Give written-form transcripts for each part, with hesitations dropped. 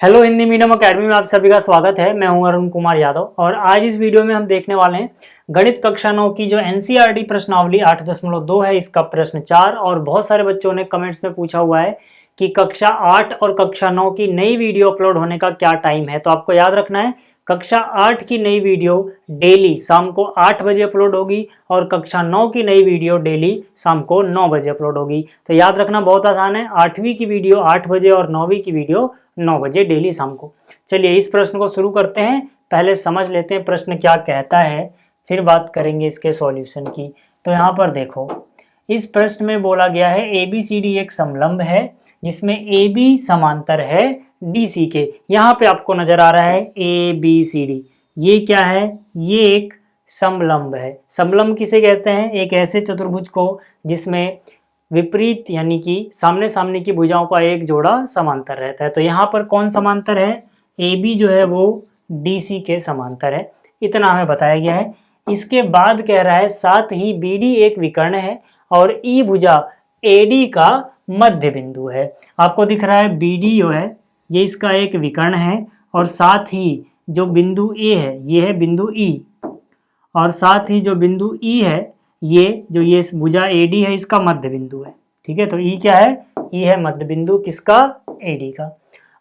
Hello Hindi medium academy में आप सभी का स्वागत है। मैं हूं अरुण कुमार यादव और आज इस वीडियो में हम देखने वाले हैं गणित कक्षा 9 की जो एनसीईआरटी प्रश्नावली 8.2 है, इसका प्रश्न 4। और बहुत सारे बच्चों ने कमेंट्स में पूछा हुआ है कि कक्षा 8 और कक्षा 9 की नई वीडियो अपलोड होने का क्या टाइम है। तो आपको याद रखना है, कक्षा 8 की नई वीडियो डेली शाम को 8 बजे अपलोड होगी और कक्षा 9 की नई वीडियो डेली शाम को 9 बजे अपलोड होगी। तो याद रखना बहुत आसान है, 8वीं की वीडियो 8 बजे और 9वीं की वीडियो 9 बजे डेली शाम को। चलिए इस प्रश्न को शुरू करते हैं। पहले समझ लेते हैं प्रश्न क्या कहता है, फिर बात करेंगे इसके सॉल्यूशन की। तो यहाँ पर देखो, इस प्रश्न में बोला गया है ABCD एक समलंब है जिसमें AB समांतर है DC के। यहाँ पे आपको नजर आ रहा है ABCD, ये क्या है? ये एक समलंब है। समलंब किसे कहते हैं? एक ऐसे चतुर्भुज को जिसमें विपरीत यानी कि सामने सामने की भुजाओं का एक जोड़ा समांतर रहता है। तो यहाँ पर कौन समांतर है? AB जो है वो DC के समांतर है, इतना हमें बताया गया है। इसके बाद कह रहा है साथ ही BD एक विकर्ण है और E भुजा AD का मध्य बिंदु है। आपको दिख रहा है BD जो है ये इसका एक विकर्ण है और साथ ही जो बिंदु A है ये है बिंदु E, और साथ ही जो बिंदु E है ये भुजा AD है इसका मध्य बिंदु है। ठीक है, तो E क्या है? E है मध्य बिंदु किसका? AD का।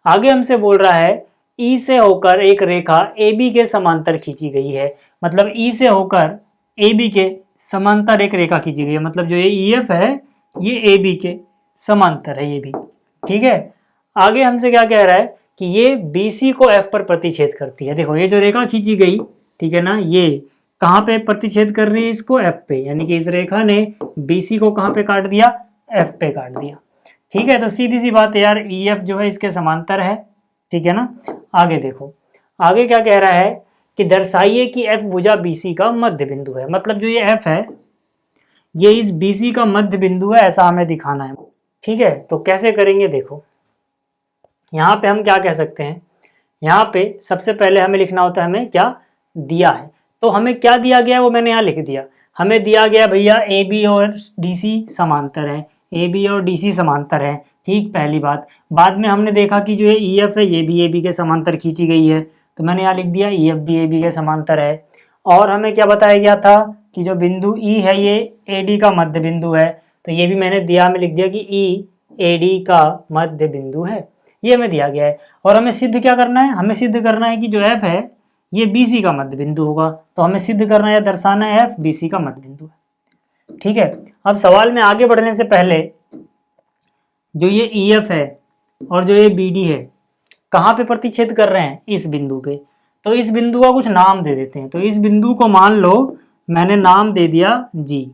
आगे हमसे बोल रहा है E से होकर एक रेखा AB के समांतर खींची गई है। मतलब E से होकर AB के समांतर एक रेखा खींची गई है, मतलब जो ये EF है ये AB के समांतर है ये भी। ठीक है, आगे हमसे क्या कह रहा है कि ये BC को F पर प्रतिच्छेद करती है। देखो ये जो रेखा खींची गई, ठीक है ना, ये कहाँ पे प्रतिच्छेद कर रही है? इसको F पे, यानी कि इस रेखा ने BC को कहाँ पे काट दिया? F पे काट दिया। ठीक है, तो सीधी सी बात है यार, EF जो है इसके समांतर है। ठीक है ना। आगे देखो, आगे क्या कह रहा है कि दर्शाइए कि F भुजा BC का मध्य बिंदु है। मतलब जो ये F है ये इस BC का मध्य बिंदु है, ऐसा हमें दिखाना है। ठीक है, तो कैसे करेंगे? देखो यहाँ पे हम क्या कह सकते हैं, यहाँ पे सबसे पहले हमें लिखना होता है हमें क्या दिया है। तो हमें क्या दिया गया है वो मैंने यहाँ लिख दिया। हमें दिया गया भैया AB और DC समांतर है, AB और DC समांतर है। ठीक, पहली बात। बाद में हमने देखा कि जो ये EF है ये भी AB के समांतर खींची गई है, तो मैंने यहाँ लिख दिया EF भी AB के समांतर है। और हमें क्या बताया गया था कि जो बिंदु E है ये AD का मध्य बिंदु है, तो ये भी मैंने दिया में लिख दिया कि E AD का मध्य बिंदु है, ये हमें दिया गया है। और हमें सिद्ध क्या करना है? हमें सिद्ध करना है कि जो F है ये BC का मध्य बिंदु होगा। तो हमें सिद्ध करना या दर्शाना है F BC का मध्य बिंदु है। ठीक है, अब सवाल में आगे बढ़ने से पहले जो ये EF है और जो ये BD है कहाँ पे प्रतिच्छेद कर रहे हैं? इस बिंदु पे। तो इस बिंदु का कुछ नाम दे देते हैं। तो इस बिंदु को मान लो मैंने नाम दे दिया G।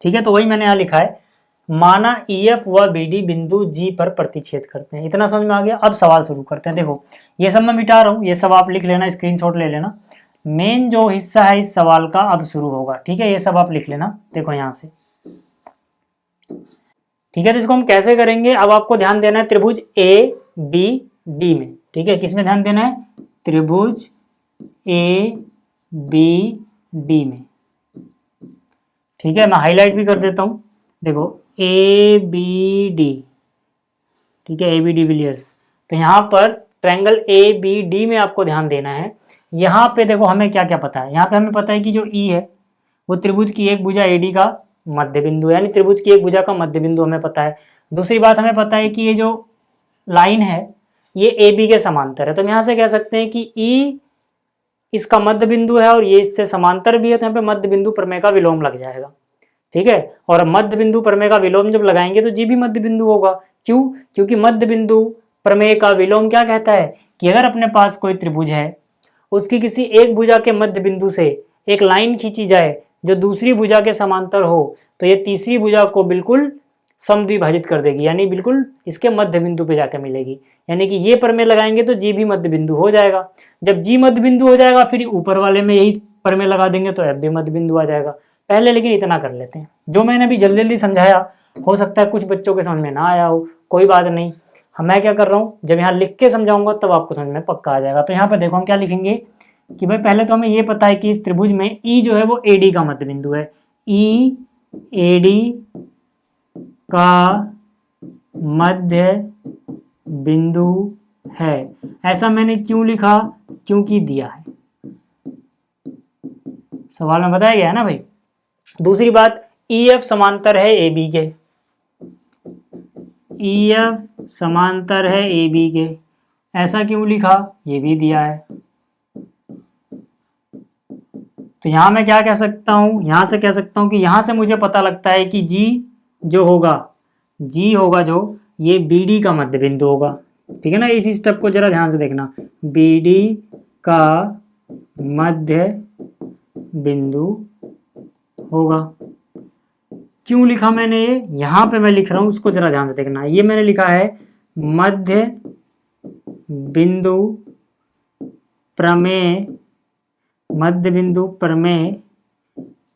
ठीक है, तो वही मैंने यहाँ लिखा है, माना EF व BD बिंदु G पर प्रतिच्छेद करते हैं। इतना समझ में आ गया। अब सवाल शुरू करते हैं। देखो ये सब मैं मिटा रहा हूँ, ये सब आप लिख लेना, स्क्रीनशॉट ले लेना। मेन जो हिस्सा है इस सवाल का अब शुरू होगा। ठीक है, ये सब आप लिख लेना। देखो यहाँ से, ठीक है, तो इसको हम कैसे करेंगे? अब आपको ध्यान देना है त्रिभुज ABD में। ठीक है, किसमें ध्यान देना है? त्रिभुज ABD में। ठीक है, मैं हाईलाइट भी कर देता हूं। देखो ABD, ठीक है, ABD विलियर्स। तो यहाँ पर ट्रायंगल ABD में आपको ध्यान देना है। यहाँ पे देखो हमें क्या क्या पता है। यहाँ पे हमें पता है कि जो E है वो त्रिभुज की एक भुजा AD का मध्य बिंदु है, यानी त्रिभुज की एक भुजा का मध्य बिंदु हमें पता है। दूसरी बात हमें पता है कि ये जो लाइन है ये AB के समांतर है। तो हम यहाँ से कह सकते हैं कि E इसका मध्य बिंदु है और ये इससे समांतर भी है, तो यहाँ पे मध्य बिंदु प्रमेय का विलोम लग जाएगा। ठीक है, और मध्य बिंदु प्रमेय का विलोम जब लगाएंगे तो G भी मध्य बिंदु होगा। क्यों? क्योंकि मध्य बिंदु प्रमेय का विलोम क्या कहता है कि अगर अपने पास कोई त्रिभुज है, उसकी किसी एक भुजा के मध्य बिंदु से एक लाइन खींची जाए जो दूसरी भुजा के समांतर हो, तो ये तीसरी भुजा को बिल्कुल समद्विभाजित कर देगी, यानी बिल्कुल इसके मध्य बिंदु पे जाकर मिलेगी। यानी कि ये प्रमेय लगाएंगे तो G भी मध्य बिंदु हो जाएगा। जब G मध्य बिंदु हो जाएगा फिर ऊपर वाले में यही प्रमेय लगा देंगे तो F भी मध्य बिंदु आ जाएगा। पहले लेकिन इतना कर लेते हैं, जो मैंने अभी जल्दी जल्दी समझाया, हो सकता है कुछ बच्चों के समझ में ना आया हो, कोई बात नहीं। मैं क्या कर रहा हूँ, जब यहाँ लिख के समझाऊंगा तब आपको समझ में पक्का आ जाएगा। तो यहाँ पर देखो हम क्या लिखेंगे कि भाई पहले तो हमें ये पता है कि इस त्रिभुज में E जो है वो AD का मध्य बिंदु है। E AD का मध्य बिंदु है। ऐसा मैंने क्यों लिखा? क्योंकि दिया है, सवाल में बताया गया है ना भाई। दूसरी बात, EF समांतर है AB के, EF समांतर है AB के, ऐसा क्यों लिखा? ये भी दिया है। तो यहां मैं क्या कह सकता हूं? यहां से कह सकता हूं कि यहां से मुझे पता लगता है कि G जो होगा, G होगा जो, ये BD का मध्य बिंदु होगा। ठीक है ना, इस स्टेप को जरा ध्यान से देखना, BD का मध्य बिंदु होगा। क्यों लिखा मैंने ये? यहां पे मैं लिख रहा हूं, उसको जरा ध्यान से देखना। ये मैंने लिखा है मध्य बिंदु प्रमेय, मध्य बिंदु प्रमेय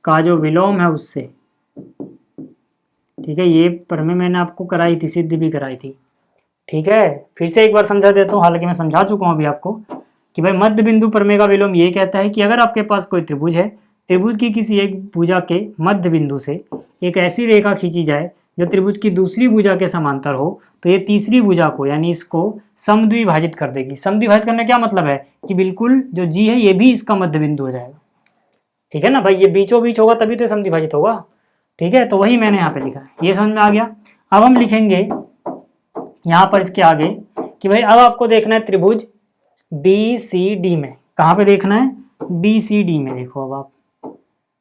का जो विलोम है उससे। ठीक है, ये प्रमेय मैंने आपको कराई थी, सिद्ध भी कराई थी। ठीक है, फिर से एक बार समझा देता हूँ, हालांकि मैं समझा चुका हूँ अभी आपको कि भाई मध्य बिंदु प्रमेय का विलोम ये कहता है कि अगर आपके पास कोई त्रिभुज है, त्रिभुज की किसी एक भुजा के मध्य बिंदु से एक ऐसी रेखा खींची जाए जो त्रिभुज की दूसरी भुजा के समांतर हो, तो ये तीसरी भुजा को यानी इसको समद्विभाजित कर देगी। समद्विभाजित करने क्या मतलब है कि बिल्कुल जो G है ये भी इसका मध्य बिंदु हो जाएगा। ठीक है ना भाई, ये बीचों बीच होगा तभी तो समद्विभाजित होगा। ठीक है, तो वही मैंने यहाँ पे लिखा है, ये समझ में आ गया। अब हम लिखेंगे यहाँ पर इसके आगे कि भाई अब आपको देखना है त्रिभुज BCD में। कहाँ पे देखना है? BCD में देखो अब आप।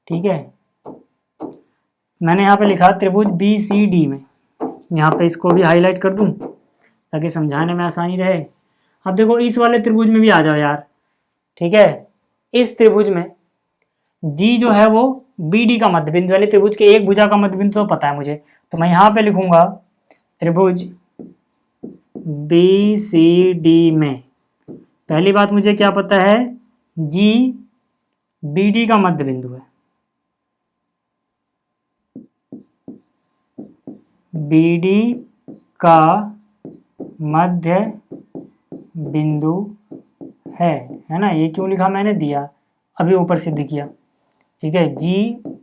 ठीक है, मैंने यहाँ पे लिखा त्रिभुज BCD में, यहाँ पे इसको भी हाईलाइट कर दूं ताकि समझाने में आसानी रहे। अब देखो इस वाले त्रिभुज में भी आ जाओ यार। ठीक है, इस त्रिभुज में G जो है वो BD का मध्य बिंदु, यानी त्रिभुज के एक भुजा का मध्य बिंदु तो पता है मुझे, तो मैं यहाँ पे लिखूंगा त्रिभुज BCD में। पहली बात मुझे क्या पता है? G BD का मध्य बिंदु है, BD का मध्य बिंदु है ना। ये क्यों लिखा मैंने? दिया, अभी ऊपर सिद्ध किया। ठीक है, G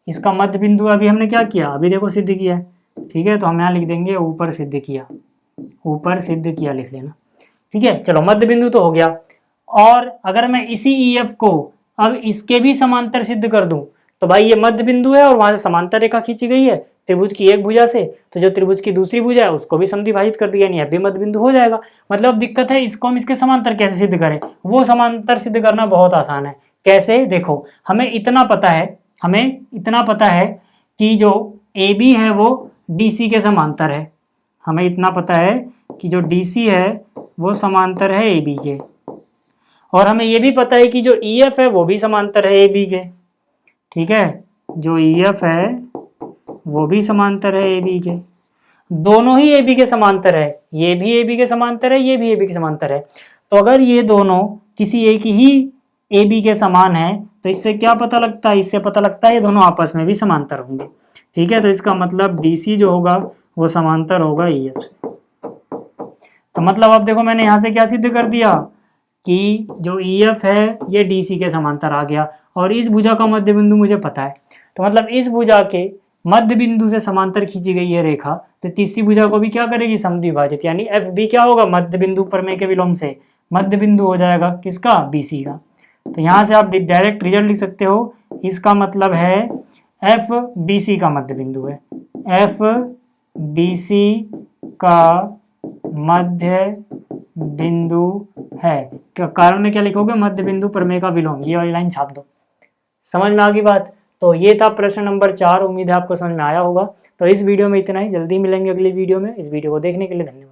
इसका मध्य बिंदु, अभी हमने क्या किया? अभी देखो सिद्ध किया। ठीक है, तो हम यहाँ लिख देंगे ऊपर सिद्ध किया, ऊपर सिद्ध किया लिख लेना। ठीक है, चलो मध्य बिंदु तो हो गया। और अगर मैं इसी EF को अब इसके भी समांतर सिद्ध कर दूं, तो भाई ये मध्य बिंदु है और वहां से समांतर रेखा खींची गई है त्रिभुज की एक भुजा से, तो जो त्रिभुज की दूसरी भुजा है उसको भी समद्विभाजित कर दिया, यानी अब भी मध्य बिंदु हो जाएगा। मतलब दिक्कत है इसको हम इसके समांतर कैसे सिद्ध करें? वो समांतर सिद्ध करना बहुत आसान है। कैसे? देखो, हमें इतना पता है कि जो AB है वो DC के समांतर है। हमें इतना पता है कि जो DC है वो समांतर है AB के, और हमें ये भी पता है कि जो EF है वो भी समांतर है AB के। ठीक है, जो EF है वो भी समांतर है AB के, दोनों ही AB के समांतर है, ये भी AB के समांतर है, ये भी AB के समांतर है। तो अगर ये दोनों किसी एक ही AB के समान है तो इससे क्या पता लगता है? इससे पता लगता है ये दोनों आपस में भी समांतर होंगे। ठीक है, तो इसका मतलब DC जो होगा वो समांतर होगा EF से। तो मतलब अब देखो मैंने यहाँ से क्या सिद्ध कर दिया कि जो EF है ये DC के समांतर आ गया, और इस भुजा का मध्य बिंदु मुझे पता है। तो मतलब इस भुजा के मध्य बिंदु से समांतर खींची गई है रेखा, तो तीसरी भुजा को भी क्या करेगी? समद्विभाजित, यानी FB क्या होगा? मध्य बिंदु प्रमेय के विलोम से मध्य बिंदु हो जाएगा किसका? BC का। तो यहाँ से आप डायरेक्ट रिजल्ट लिख सकते हो, इसका मतलब है FBC का मध्य बिंदु है, FBC का मध्य बिंदु है। कारण में क्या लिखोगे? मध्य बिंदु प्रमेय का विलोम, ये वाली लाइन छाप दो। समझ में आ गई बात? तो ये था प्रश्न नंबर 4। उम्मीद है आपको समझ में आया होगा। तो इस वीडियो में इतना ही, जल्दी मिलेंगे अगली वीडियो में। इस वीडियो को देखने के लिए धन्यवाद।